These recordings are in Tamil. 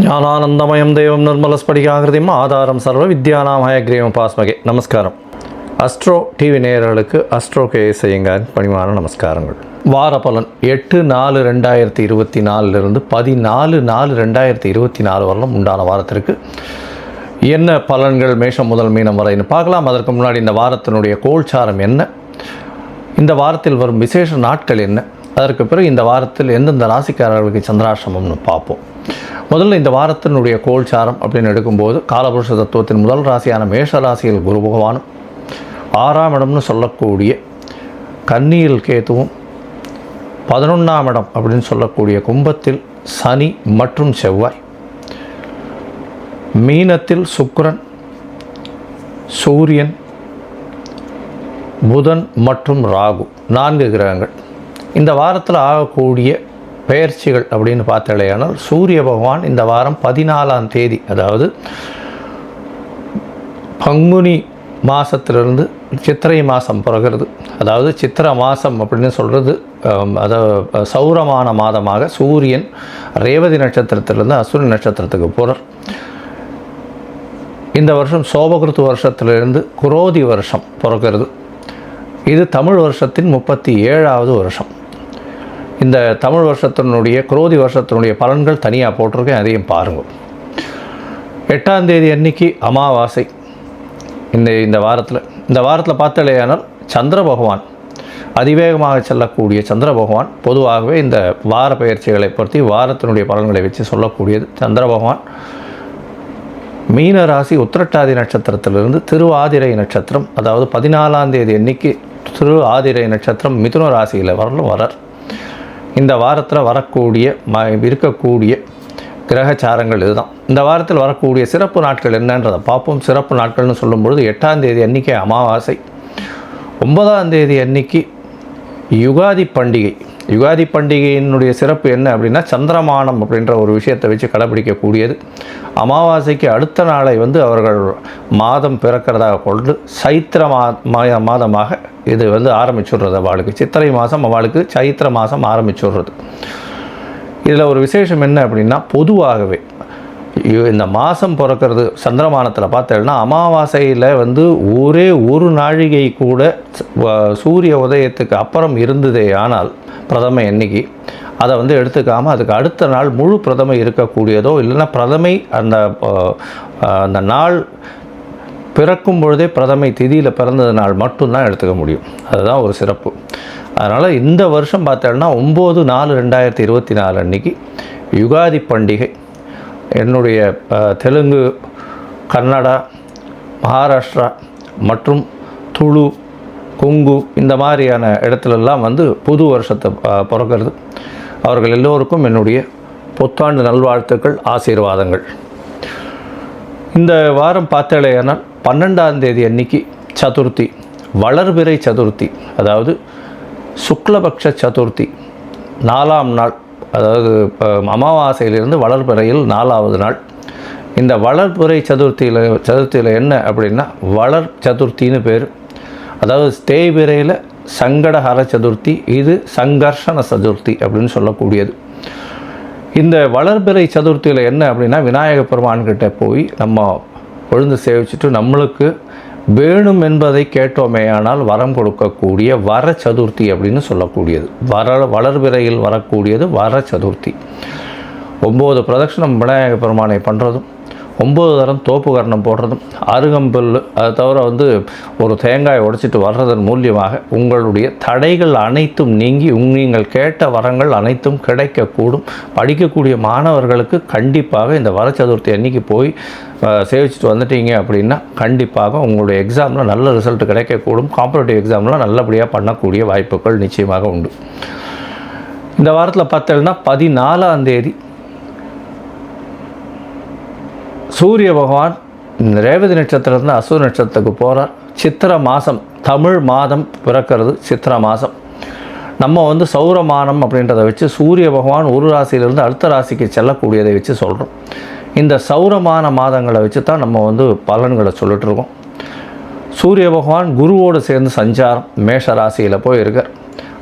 ஞானானந்தமயம் தேவம் நிர்மலஸ்படிகாகிருதியும் ஆதாரம் சர்வ வித்யானாம் ஹயக்ரீவம் பாஸ்மகே. நமஸ்காரம். அஸ்ட்ரோ டிவி நேயர்களுக்கு அஸ்ட்ரோ கேஎஸ் ஐயங்காரின் பணிவான நமஸ்காரங்கள். வார பலன் 8/4/2024 14/4/2024 வரலும் உண்டான வாரத்திற்கு என்ன பலன்கள் மேஷம் முதல் மீனம் வரைன்னு பார்க்கலாம். அதற்கு முன்னாடி இந்த வாரத்தினுடைய கோல்சாரம் என்ன, இந்த வாரத்தில் வரும் விசேஷ நாட்கள் என்ன, அதற்கு பிறகு இந்த வாரத்தில் எந்தெந்த ராசிக்காரர்களுக்கு சந்திராசிரமம்னு பார்ப்போம். முதல்ல இந்த வாரத்தினுடைய கோல்சாரம் அப்படின்னு எடுக்கும்போது காலபுருஷ தத்துவத்தின் முதல் ராசியான மேஷ ராசியில் குரு பகவானும், 6ஆம் இடம்னு சொல்லக்கூடிய கன்னியில் கேதுவும், 11ஆம் இடம் அப்படின்னு சொல்லக்கூடிய கும்பத்தில் சனி மற்றும் செவ்வாய், மீனத்தில் சுக்கிரன், சூரியன், புதன் மற்றும் ராகு, 4 கிரகங்கள். இந்த வாரத்தில் ஆகக்கூடிய பெயர்ச்சிகள் அப்படின்னு பார்த்தாலேயானால் சூரிய பகவான் இந்த வாரம் 14ஆம் தேதி, அதாவது பங்குனி மாதத்திலிருந்து சித்திரை மாதம் பிறகுறது, அதாவது சித்திரை மாதம் அப்படின்னு சொல்கிறது, அதாவது சௌரமான மாதமாக சூரியன் ரேவதி நட்சத்திரத்திலிருந்து அசுவினி நட்சத்திரத்துக்கு போகிறார். இந்த வருஷம் சோபகிருத்து வருஷத்திலிருந்து குரோதி வருஷம் பிறக்கிறது. இது தமிழ் வருஷத்தின் 37ஆவது வருஷம். இந்த தமிழ் வருஷத்தினுடைய குரோதி வருஷத்தினுடைய பலன்கள் தனியாக போட்டிருக்கேன், அதையும் பாருங்கள். 8ஆம் தேதி அன்னைக்கு அமாவாசை. இந்த வாரத்தில் பார்த்தாலேயானால் சந்திர பகவான், அதிவேகமாக செல்லக்கூடிய சந்திர பகவான், பொதுவாகவே இந்த வார பயிற்சிகளை பற்றி வாரத்தினுடைய பலன்களை வச்சு சொல்லக்கூடியது. சந்திர பகவான் மீன ராசி உத்திரட்டாதி நட்சத்திரத்திலிருந்து திருவாதிரை நட்சத்திரம், அதாவது 14ஆம் தேதி அன்னைக்கு திருவாதிரை நட்சத்திரம் மிதுன ராசியில் வரார். இந்த வாரத்தில் இருக்கக்கூடிய கிரகச்சாரங்கள் இதுதான். இந்த வாரத்தில் வரக்கூடிய சிறப்பு நாட்கள் என்னன்றதை பார்ப்போம். சிறப்பு நாட்கள்னு சொல்லும்பொழுது 8ஆம் தேதி அன்றைக்கி அமாவாசை, 9ஆம் தேதி அன்னைக்கு யுகாதி பண்டிகை. யுகாதி பண்டிகையினுடைய சிறப்பு என்ன அப்படின்னா சந்திரமானம் அப்படின்ற ஒரு விஷயத்தை வச்சு கடைபிடிக்கக்கூடியது. அமாவாசைக்கு அடுத்த நாளை அவர்கள் மாதம் பிறக்கிறதாக கொண்டு சைத்திர மாதமாக இது ஆரம்பிச்சுடுறது. அவளுக்கு சித்திரை மாதம், அவளுக்கு சைத்திர மாதம் ஆரம்பிச்சுடுறது. இதில் ஒரு விசேஷம் என்ன அப்படின்னா, பொதுவாகவே இந்த மாதம் பிறக்கிறது சந்திரமானத்தில் பார்த்தேன்னா அமாவாசையில் ஒரே ஒரு நாழிகை கூட சூரிய உதயத்துக்கு அப்புறம் இருந்ததே ஆனால் பிரதமை எண்ணிக்கை அதை எடுத்துக்காமல் அதுக்கு அடுத்த நாள் முழு பிரதமை இருக்கக்கூடியதோ, இல்லைன்னா பிரதமை அந்த நாள் பிறக்கும் பொழுதே பிரதமை திதியில் பிறந்தது நாள் மட்டும்தான் எடுத்துக்க முடியும். அதுதான் ஒரு சிறப்பு. அதனால் இந்த வருஷம் பார்த்தோன்னா 9/4/2024 அன்றைக்கி யுகாதி பண்டிகை. என்னுடைய தெலுங்கு, கன்னடா, மகாராஷ்டிரா மற்றும் துளு, கொங்கு இந்த மாதிரியான இடத்துலெல்லாம் புது வருஷத்தை பிறக்கிறது. அவர்கள் எல்லோருக்கும் என்னுடைய புத்தாண்டு நல்வாழ்த்துக்கள், ஆசீர்வாதங்கள். இந்த வாரம் பார்த்தாலேயானால் 12ஆம் தேதி அன்னைக்கு சதுர்த்தி, வளர்பிறை சதுர்த்தி, அதாவது சுக்லபக்ஷ சதுர்த்தி, 4ஆம் நாள், அதாவது அமாவாசையிலிருந்து வளர்பிறையில் 4ஆவது நாள். இந்த வளர்பிறை சதுர்த்தியில் என்ன அப்படின்னா வளர் சதுர்த்தின்னு பேர். அதாவது தேய்பிறையில் சங்கடஹர சதுர்த்தி, இது சங்கர்ஷண சதுர்த்தி அப்படின்னு சொல்லக்கூடியது. இந்த வளர்பிறை சதுர்த்தியில் என்ன அப்படின்னா விநாயக பெருமான்கிட்ட போய் நம்ம விழுந்து சேவிச்சுட்டு நம்மளுக்கு வேணும் என்பதை கேட்டோமேயானால் வரம் கொடுக்கக்கூடிய வர சதுர்த்தி அப்படின்னு சொல்லக்கூடியது. வளர்பிறையில் வரக்கூடியது வர சதுர்த்தி. 9 பிரதட்சணம் விநாயக பெருமானை பண்ணுறதும், 9 தரம் தோப்பு கரணம் போடுறதும், அருகம்புல், அதை தவிர ஒரு தேங்காய் உடைச்சிட்டு வர்றதன் மூலியமாக உங்களுடைய தடைகள் அனைத்தும் நீங்கி நீங்கள் கேட்ட வரங்கள் அனைத்தும் கிடைக்கக்கூடும். படிக்கக்கூடிய மாணவர்களுக்கு கண்டிப்பாக இந்த வர சதுர்த்தி அன்னைக்கு போய் சேவிச்சுட்டு வந்துட்டீங்க அப்படின்னா கண்டிப்பாக உங்களுடைய எக்ஸாமில் நல்ல ரிசல்ட் கிடைக்கக்கூடும். காம்படிட்டிவ் எக்ஸாமில் நல்லபடியாக பண்ணக்கூடிய வாய்ப்புகள் நிச்சயமாக உண்டு. இந்த வாரத்தில் பார்த்தீங்கன்னா 14ஆம் தேதி சூரிய பகவான் ரேவதி நட்சத்திரத்தில் அசுர நட்சத்திரத்துக்கு போகிறார். சித்திரை மாதம், தமிழ் மாதம் பிறக்கிறது சித்திரை மாதம். நம்ம சௌரமானம் அப்படின்றத வச்சு சூரிய பகவான் ஒரு ராசியிலிருந்து அடுத்த ராசிக்கு செல்லக்கூடியதை வச்சு சொல்கிறோம். இந்த சௌரமான மாதங்களை வச்சு தான் நம்ம பலன்களை சொல்லிட்டுருக்கோம். சூரிய பகவான் குருவோடு சேர்ந்து சஞ்சாரம் மேஷ ராசியில் போயிருக்கார்.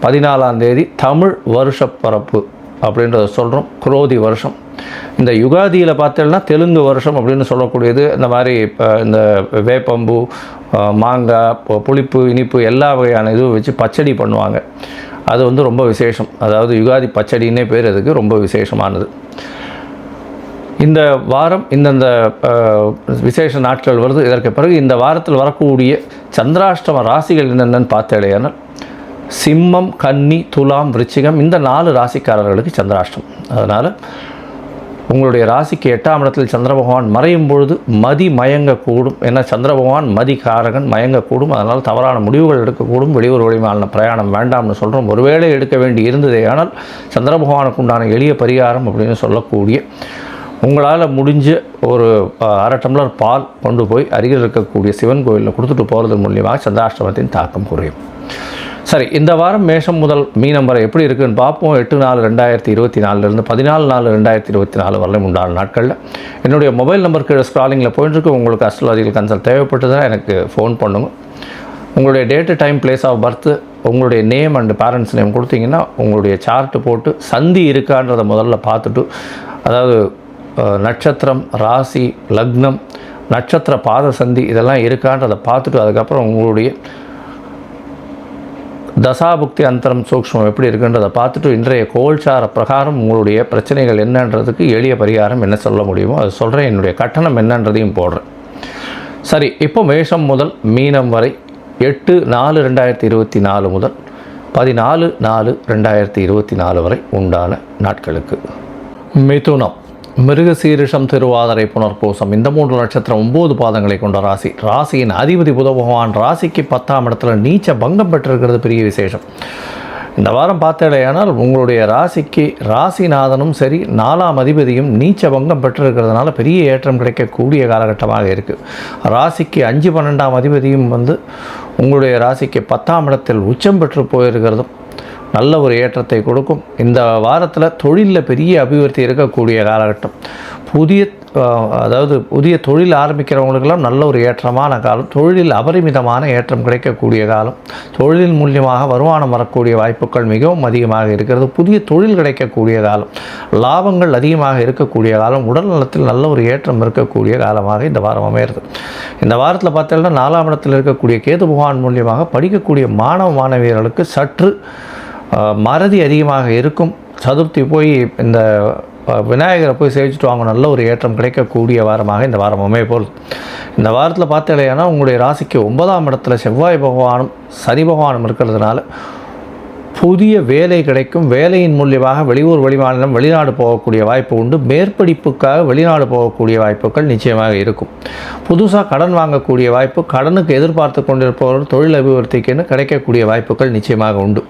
14ஆம் தேதி தமிழ் வருஷப்பரப்பு அப்படின்றத சொல்கிறோம். குரோதி வருஷம். இந்த யுகாதியில் பார்த்தோம்னா தெலுங்கு வருஷம் அப்படின்னு சொல்லக்கூடியது. இந்த மாதிரி இப்போ இந்த வேப்பம்பூ, மாங்காய், புளிப்பு, இனிப்பு எல்லா வகையான இதுவும் வச்சு பச்சடி பண்ணுவாங்க. அது வந்து ரொம்ப விசேஷம். அதாவது யுகாதி பச்சடின்னே பேர் அதுக்கு, ரொம்ப விசேஷமானது. இந்த வாரம் இந்தந்த விசேஷ நாட்கள் வருது. இதற்கு பிறகு இந்த வாரத்தில் வரக்கூடிய சந்திராஷ்டம ராசிகள் என்னென்னு பார்த்தேடையானால் சிம்மம், கன்னி, துலாம், விருச்சிகம் இந்த 4 ராசிக்காரர்களுக்கு சந்திராஷ்டம். அதனால் உங்களுடைய ராசிக்கு 8ஆம் இடத்தில் சந்திர பகவான் மறையும் பொழுது மதி மயங்கக்கூடும். ஏன்னா சந்திர பகவான் மதி காரகன், மயங்கக்கூடும். அதனால் தவறான முடிவுகள் எடுக்கக்கூடும். வெளியூர் வழிமான பிரயாணம் வேண்டாம்னு சொல்கிறோம். ஒருவேளை எடுக்க வேண்டி இருந்ததே ஆனால் சந்திர பகவானுக்கு உண்டான எளிய பரிகாரம் அப்படின்னு சொல்லக்கூடிய உங்களால் முடிஞ்ச ஒரு 1/2 டம்ளர் பால் கொண்டு போய் அருகில் இருக்கக்கூடிய சிவன் கோயிலில் கொடுத்துட்டு போகிறது மூலியமாக சந்திராஷ்டமத்தின் தாக்கம் குறையும். சரி, இந்த வாரம் மேஷம் முதல் மீனம் வரை எப்படி இருக்குதுன்னு பார்ப்போம். 8/4/2024 14/4/2024 வரலையும் உண்டான நாட்களில் என்னுடைய மொபைல் நம்பர் கீழே ஸ்க்ராலிங்கில் போயிட்டுருக்கு. உங்களுக்கு அஸ்ட்ராலஜிக்கல் கன்சல்ட் தேவைப்பட்டதுன்னா எனக்கு ஃபோன் பண்ணுங்க. உங்களுடைய date, time, place of birth, உங்களுடைய நேம் அண்ட் பேரண்ட்ஸ் நேம் கொடுத்தீங்கன்னா உங்களுடைய சார்ட்டு போட்டு சந்தி இருக்கான்றதை முதல்ல பார்த்துட்டு, அதாவது நட்சத்திரம், ராசி, லக்னம், நட்சத்திர பாத சந்தி இதெல்லாம் இருக்கான்றதை பார்த்துட்டு அதுக்கப்புறம் உங்களுடைய தசாபுக்தி அந்தரம் சூக்ஷ்மம் எப்படி இருக்குன்றதை பார்த்துட்டு இன்றைய கோல்சார பிரகாரம் உங்களுடைய பிரச்சனைகள் என்னன்றதுக்கு எளிய பரிகாரம் என்ன சொல்ல முடியுமோ அது சொல்கிறேன். என்னுடைய கட்டணம் என்னன்றதையும் போடுறேன். சரி, இப்போ மேஷம் முதல் மீனம் வரை 8/4/2024 முதல் 14/4/2024 வரை உண்டான நாட்களுக்கு. மிதுனம், மிருகசீரிஷம், திருவாதிரை, புனர்பூசம் இந்த 3 நட்சத்திரம் 9 பாதங்களை கொண்ட ராசி. ராசியின் அதிபதி புத பகவான் ராசிக்கு 10ஆம் இடத்துல நீச்ச பங்கம் பெற்றிருக்கிறது பெரிய விசேஷம். இந்த வாரம் பார்த்தேடையானால் உங்களுடைய ராசிக்கு ராசிநாதனும் சரி 4ஆம் அதிபதியும் நீச்ச பங்கம் பெற்றிருக்கிறதுனால பெரிய ஏற்றம் கிடைக்கக்கூடிய காலகட்டமாக இருக்குது. ராசிக்கு 5, 12ஆம் அதிபதியும் வந்து உங்களுடைய ராசிக்கு 10ஆம் இடத்தில் உச்சம் பெற்று போயிருக்கிறதும் நல்ல ஒரு ஏற்றத்தை கொடுக்கும். இந்த வாரத்தில் தொழிலில் பெரிய அபிவிருத்தி இருக்கக்கூடிய காலகட்டம். புதிய தொழில் ஆரம்பிக்கிறவங்களுக்கெல்லாம் நல்ல ஒரு ஏற்றமான காலம். தொழிலில் அபரிமிதமான ஏற்றம் கிடைக்கக்கூடிய காலம். தொழிலின் மூலியமாக வருமானம் வரக்கூடிய வாய்ப்புகள் மிகவும் அதிகமாக இருக்கிறது. புதிய தொழில் கிடைக்கக்கூடிய காலம். லாபங்கள் அதிகமாக இருக்கக்கூடிய காலம். உடல் நலத்தில் நல்ல ஒரு ஏற்றம் இருக்கக்கூடிய காலமாக இந்த வாரம் அமையிறது. இந்த வாரத்தில் பார்த்தீங்கன்னா 4ஆம் இடத்தில் இருக்கக்கூடிய கேது பகவான் மூலியமாக படிக்கக்கூடிய மாணவ மாணவியர்களுக்கு சற்று மறதி அதிகமாக இருக்கும். சதுர்த்தி போய் இந்த விநாயகரை போய் சேவிச்சுட்டு வாங்க, நல்ல ஒரு ஏற்றம் கிடைக்கக்கூடிய வாரமாக இந்த வாரம் அமைய போகுது. இந்த வாரத்தில் பார்த்தீங்கன்னா உங்களுடைய ராசிக்கு 9ஆம் இடத்துல செவ்வாய் பகவானும் சனி பகவானும் இருக்கிறதுனால புதிய வேலை கிடைக்கும். வேலையின் மூலியமாக வெளியூர், வெளிமாநிலம், வெளிநாடு போகக்கூடிய வாய்ப்பு உண்டு. மேற்படிப்புக்காக வெளிநாடு போகக்கூடிய வாய்ப்புகள் நிச்சயமாக இருக்கும். புதுசாக கடன் வாங்கக்கூடிய வாய்ப்பு, கடனுக்கு எதிர்பார்த்து கொண்டிருப்பவர்கள் தொழில் அபிவிருத்திக்குன்னு கிடைக்கக்கூடிய வாய்ப்புகள் நிச்சயமாக உண்டு.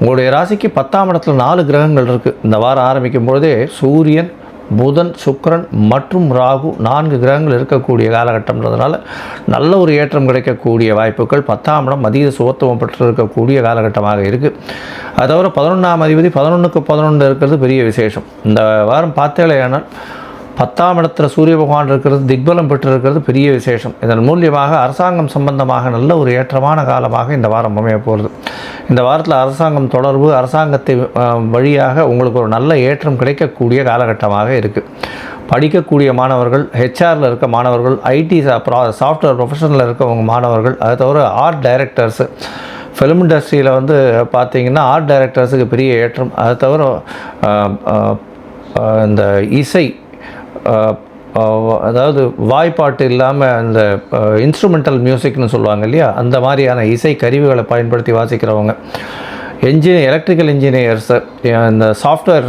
உங்களுடைய ராசிக்கு 10ஆம் இடத்துல 4 கிரகங்கள் இருக்குது. இந்த வாரம் ஆரம்பிக்கும் பொழுதே சூரியன், புதன், சுக்கிரன் மற்றும் ராகு 4 கிரகங்கள் இருக்கக்கூடிய காலகட்டம்ன்றதுனால நல்ல ஒரு ஏற்றம் கிடைக்கக்கூடிய வாய்ப்புகள். 10ஆம் இடம் அதீத சுகத்துவம் பெற்றிருக்கக்கூடிய காலகட்டமாக இருக்குது. அது தவிர 11ஆம் அதிபதி 11க்கு 11 இருக்கிறது பெரிய விசேஷம். இந்த வாரம் பார்த்தேலையானால் 10ஆம் இடத்துல சூரிய பகவான் இருக்கிறது, திக்பலம் பெற்றிருக்கிறது பெரிய விசேஷம். இதன் மூலியமாக அரசாங்கம் சம்பந்தமாக நல்ல ஒரு ஏற்றமான காலமாக இந்த வாரம் அமைய போகிறது. இந்த வாரத்தில் அரசாங்கம் தொடர்பு, அரசாங்கத்தை வழியாக உங்களுக்கு ஒரு நல்ல ஏற்றம் கிடைக்கக்கூடிய காலகட்டமாக இருக்குது. படிக்கக்கூடிய மாணவர்கள், ஹெச்ஆரில் இருக்க மாணவர்கள், ஐடி சாஃப்ட்வேர் ப்ரொஃபஷனில் இருக்கவங்க மாணவர்கள், அது தவிர ஆர்ட் டைரக்டர்ஸு, ஃபிலிம் இண்டஸ்ட்ரியில் வந்து பார்த்திங்கன்னா ஆர்ட் டைரக்டர்ஸுக்கு பெரிய ஏற்றம். அது தவிர இந்த இசை, அதாவது வாய்ப்பாட்டு இல்லாமல் அந்த இன்ஸ்ட்ருமெண்டல் மியூசிக்னு சொல்லுவாங்க இல்லையா, அந்த மாதிரியான இசை கருவிகளை பயன்படுத்தி வாசிக்கிறவங்க, எலக்ட்ரிக்கல் இன்ஜினியர்ஸு, இந்த சாஃப்ட்வேர்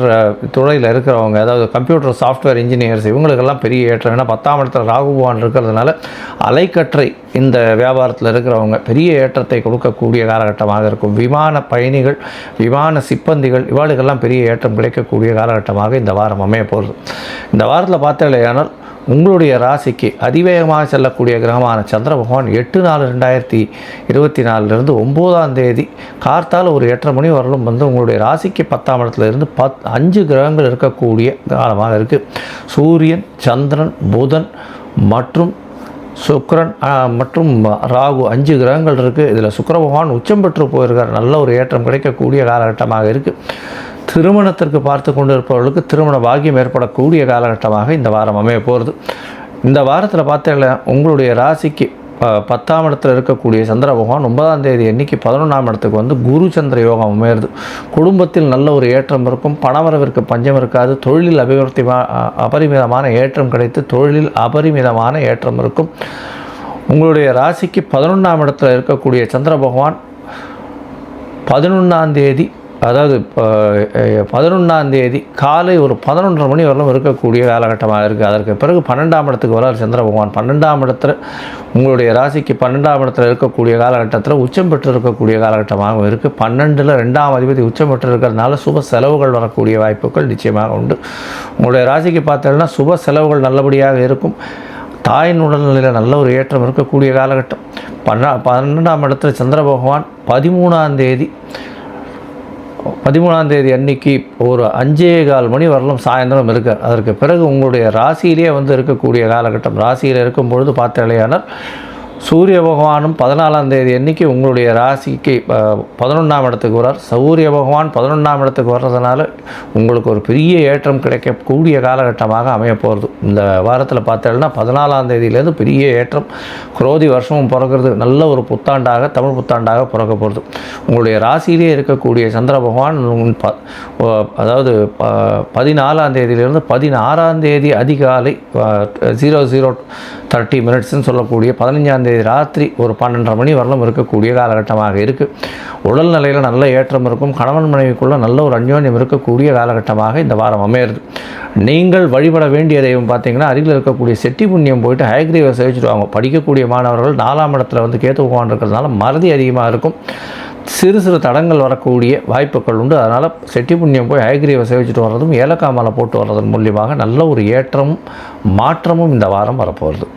துறையில் இருக்கிறவங்க, அதாவது கம்ப்யூட்டர் சாஃப்ட்வேர் இன்ஜினியர்ஸ், இவங்களுக்கெல்லாம் பெரிய ஏற்றம். ஏன்னா 10ஆம் இடத்துல ராகு பகவான் இருக்கிறதுனால அலைக்கற்றை இந்த வியாபாரத்தில் இருக்கிறவங்க பெரிய ஏற்றத்தை கொடுக்கக்கூடிய காலகட்டமாக இருக்கும். விமான பயணிகள், விமான சிப்பந்திகள், இவாளுக்கெல்லாம் பெரிய ஏற்றம் கிடைக்கக்கூடிய காலகட்டமாக இந்த வாரம் அமைய போகிறது. இந்த வாரத்தில் பார்த்தாலேயானால் உங்களுடைய ராசிக்கு அதிவேகமாக செல்லக்கூடிய கிரகமான சந்திர பகவான் 8/4/2024 9ஆம் தேதி கார்த்தால் ஒரு 8:30 மணி வரலும் வந்து உங்களுடைய ராசிக்கு 10ஆம் இடத்துல இருந்து 5 கிரகங்கள் இருக்கக்கூடிய காலமாக இருக்குது. சூரியன், சந்திரன், புதன் மற்றும் சுக்கிரன் மற்றும் ராகு 5 கிரகங்கள் இருக்குது. இதில் சுக்கிர பகவான் உச்சம் பெற்று போயிருக்கார். நல்ல ஒரு ஏற்றம் கிடைக்கக்கூடிய காலகட்டமாக இருக்குது. திருமணத்திற்கு பார்த்து கொண்டு இருப்பவர்களுக்கு திருமண பாக்கியம் ஏற்படக்கூடிய காலகட்டமாக இந்த வாரம் அமைய போகிறது. இந்த வாரத்தில் பார்த்தீங்கன்னா உங்களுடைய ராசிக்கு 10ஆம் இடத்தில் இருக்கக்கூடிய சந்திர பகவான் 9ஆம் தேதி அன்னைக்கு 11ஆம் இடத்துக்கு வந்து குரு சந்திர யோகம் அமையிறது. குடும்பத்தில் நல்ல ஒரு ஏற்றம் இருக்கும், பணவரவிற்கு பஞ்சம் இருக்காது, தொழிலில் அபரிமிதமான ஏற்றம் கிடைத்து தொழிலில் அபரிமிதமான ஏற்றம் இருக்கும். உங்களுடைய ராசிக்கு 11ஆம் இடத்தில் இருக்கக்கூடிய சந்திர பகவான் 11ஆம் தேதி, அதாவது 11ஆம் தேதி காலை ஒரு 11:30 மணி வரலும் இருக்கக்கூடிய காலகட்டமாக இருக்குது. அதற்கு பிறகு 12ஆம் இடத்துக்கு வரார் சந்திர பகவான். 12ஆம் இடத்துல உங்களுடைய ராசிக்கு 12ஆம் இடத்துல இருக்கக்கூடிய காலகட்டத்தில் உச்சம் பெற்று இருக்கக்கூடிய காலகட்டமாகவும் இருக்குது. 12ல் 2ஆம் அதிபதி உச்சம் பெற்று இருக்கிறதுனால சுப செலவுகள் வரக்கூடிய வாய்ப்புகள் நிச்சயமாக உண்டு. உங்களுடைய ராசிக்கு பார்த்தீங்கன்னா சுப செலவுகள் நல்லபடியாக இருக்கும். தாயின் உடல்நிலையில் நல்ல ஒரு ஏற்றம் இருக்கக்கூடிய காலகட்டம். 12ஆம் இடத்துல சந்திர பகவான் 13ஆம் தேதி அன்னைக்கு ஒரு 5:15 மணி வரலும் சாயந்தரம் இருக்கார். அதற்கு பிறகு உங்களுடைய ராசியிலே வந்து இருக்கக்கூடிய காலகட்டம். ராசியில் இருக்கும் பொழுது பார்த்தாலேயானால் சூரிய பகவானும் 14ஆம் தேதி அன்னைக்கு உங்களுடைய ராசிக்கு 11ஆம் இடத்துக்கு வரார். சூரிய பகவான் 11ஆம் இடத்துக்கு வர்றதுனால உங்களுக்கு ஒரு பெரிய ஏற்றம் கிடைக்கக்கூடிய காலகட்டமாக அமைய போகிறது. இந்த வாரத்தில் பார்த்தீங்கன்னா 14ஆம் தேதியிலேருந்து பெரிய ஏற்றம், குரோதி வருஷமும் பிறக்கிறது, நல்ல ஒரு புத்தாண்டாக தமிழ் புத்தாண்டாக பிறக்க போகிறது. உங்களுடைய ராசியிலே இருக்கக்கூடிய சந்திர பகவான் அதாவது 14ஆம் தேதியிலிருந்து 16ஆம் தேதி அதிகாலை 00:30 சொல்லக்கூடிய 15ஆம் தேதி ராத்திரி ஒரு 12:30 மணி வரலும் இருக்கக்கூடிய காலகட்டமாக இருக்குது. உடல்நிலையில் நல்ல ஏற்றம் இருக்கும், கணவன் மனைவிக்குள்ள நல்ல ஒரு அந்யோன்யம் இருக்கக்கூடிய காலகட்டமாக இந்த வாரம் அமையிறது. நீங்கள் வழிபட வேண்டிய தெய்வம் பார்த்தீங்கன்னா அருகில் இருக்கக்கூடிய செட்டி புண்ணியம் போயிட்டு ஹயக்ரீவை சேவிச்சுட்டு வாங்க. படிக்கக்கூடிய மாணவர்கள் 4ஆம் இடத்துல வந்து கேத்து பகவான் இருக்கிறதுனால மறதி அதிகமாக இருக்கும், சிறு சிறு தடங்கள் வரக்கூடிய வாய்ப்புகள் உண்டு. அதனால் செட்டி புண்ணியம் போய் ஹயக்ரீவை சேவிச்சுட்டு வர்றதும் ஏலக்காய் மாலை போட்டு வர்றதன் மூலியமாக நல்ல ஒரு ஏற்றமும் மாற்றமும் இந்த வாரம் வரப்போகிறது.